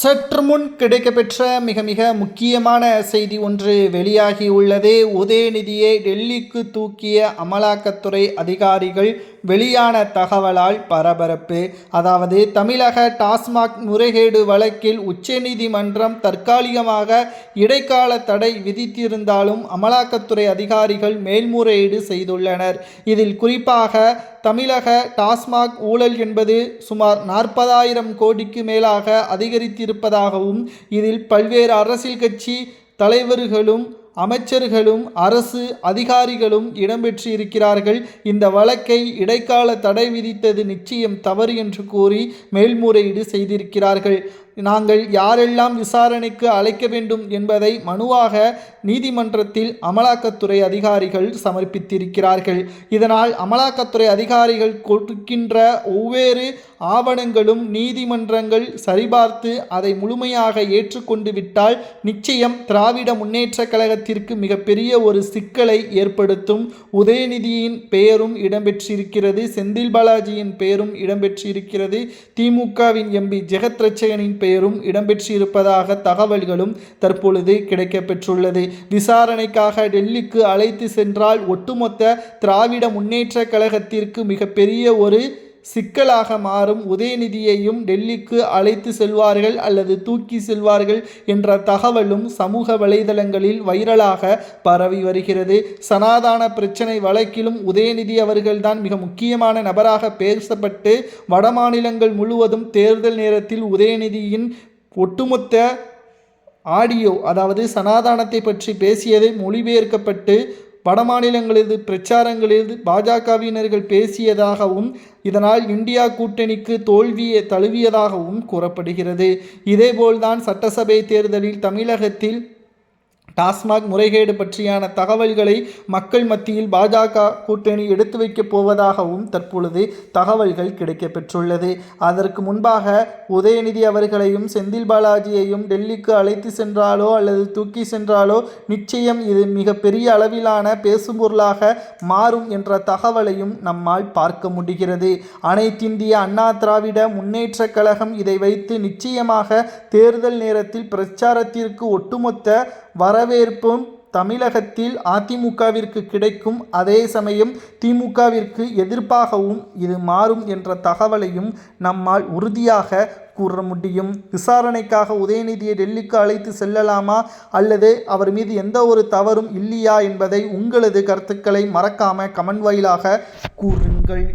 சற்று முன் கிடைக்கப்பெற்ற மிக மிக முக்கியமான செய்தி ஒன்று வெளியாகியுள்ளது. உதயநிதியை டெல்லிக்கு தூக்கிய அமலாக்கத்துறை அதிகாரிகள். வெளியான தகவலால் பரபரப்பு. அதாவது தமிழக டாஸ்மாக் முறைகேடு வழக்கில் உச்சநீதிமன்றம் தற்காலிகமாக இடைக்கால தடை விதித்திருந்தாலும் அமலாக்கத்துறை அதிகாரிகள் மேல்முறையீடு செய்துள்ளனர். இதில் குறிப்பாக தமிழக டாஸ்மாக் ஊழல் என்பது சுமார் 40,000 கோடிக்கு மேலாக அதிகரித்திருப்பதாகவும் இதில் பல்வேறு அரசியல் கட்சி தலைவர்களும் அமைச்சர்களும் அரசு அதிகாரிகளும் இடம்பெற்றிருக்கிறார்கள். இந்த வழக்கை இடைக்கால தடை விதித்தது நிச்சயம் தவறு என்று கூறி மேல்முறையீடு செய்திருக்கிறார்கள். நாங்கள் யாரெல்லாம் விசாரணைக்கு அழைக்க வேண்டும் என்பதை மனுவாக நீதிமன்றத்தில் அமலாக்கத்துறை அதிகாரிகள் சமர்ப்பித்திருக்கிறார்கள். இதனால் அமலாக்கத்துறை அதிகாரிகள் கொடுக்கின்ற ஒவ்வொரு ஆவணங்களும் நீதிமன்றங்கள் சரிபார்த்து அதை முழுமையாக ஏற்றுக்கொண்டு விட்டால் நிச்சயம் திராவிட முன்னேற்ற கழகத்திற்கு மிகப்பெரிய ஒரு சிக்கலை ஏற்படுத்தும். உதயநிதியின் பெயரும் இடம்பெற்றிருக்கிறது, செந்தில் பாலாஜியின் பெயரும் இடம்பெற்றிருக்கிறது, திமுகவின் எம்பி ஜெகத் ரட்சகனின் பெயரும் இடம்பெற்றிருப்பதாக தகவல்களும் தற்பொழுது கிடைக்கப்பெற்றுள்ளது. விசாரணைக்காக டெல்லிக்கு அழைத்து சென்றால் ஒட்டுமொத்த திராவிட முன்னேற்ற கழகத்திற்கு மிகப்பெரிய ஒரு சிக்கலாக மாறும். உதயநிதியையும் டெல்லிக்கு அழைத்து செல்வார்கள் அல்லது தூக்கி செல்வார்கள் என்ற தகவலும் சமூக வலைதளங்களில் வைரலாக பரவி வருகிறது. சனாதன பிரச்சனை வழக்கிலும் உதயநிதி அவர்கள்தான் மிக முக்கியமான நபராக பேசப்பட்டு வடமாநிலங்கள் முழுவதும் தேர்தல் நேரத்தில் உதயநிதியின் ஒட்டுமொத்த ஆடியோ, அதாவது சனாதானத்தை பற்றி பேசியதை மொழிபெயர்க்கப்பட்டு வடமாநிலங்களது பிரச்சாரங்களில் பாஜகவினர்கள் பேசியதாகவும் இதனால் இந்தியா கூட்டணிக்கு தோல்வியை தழுவியதாகவும் கூறப்படுகிறது. இதேபோல்தான் சட்டசபை தேர்தலில் தமிழகத்தில் டாஸ்மாக் முறைகேடு பற்றியான தகவல்களை மக்கள் மத்தியில் பாஜக கூட்டணி எடுத்து வைக்கப் போவதாகவும் தற்பொழுது தகவல்கள் கிடைக்கப்பெற்றுள்ளது. அதற்கு முன்பாக உதயநிதி அவர்களையும் செந்தில் பாலாஜியையும் டெல்லிக்கு அழைத்து சென்றாலோ அல்லது தூக்கி சென்றாலோ நிச்சயம் இது மிக பெரிய அளவிலான பேசும்பொருளாக மாறும் என்ற தகவலையும் நம்மால் பார்க்க முடிகிறது. அனைத்திந்திய அண்ணா திராவிட முன்னேற்ற கழகம் இதை வைத்து நிச்சயமாக தேர்தல் நேரத்தில் பிரச்சாரத்திற்கு ஒட்டுமொத்த வரவேற்பும் தமிழகத்தில் அதிமுகவிற்கு கிடைக்கும். அதே சமயம் திமுகவிற்கு எதிர்ப்பாகவும் இது மாறும் என்ற தகவலையும் நம்மால் உறுதியாக கூற முடியும். விசாரணைக்காக உதயநிதியை டெல்லிக்கு அழைத்து செல்லலாமா அல்லது அவர் மீது எந்த ஒரு தவறும் இல்லையா என்பதை உங்களது கருத்துக்களை மறக்காம கமெண்ட் வாயிலாக கூறுங்கள்.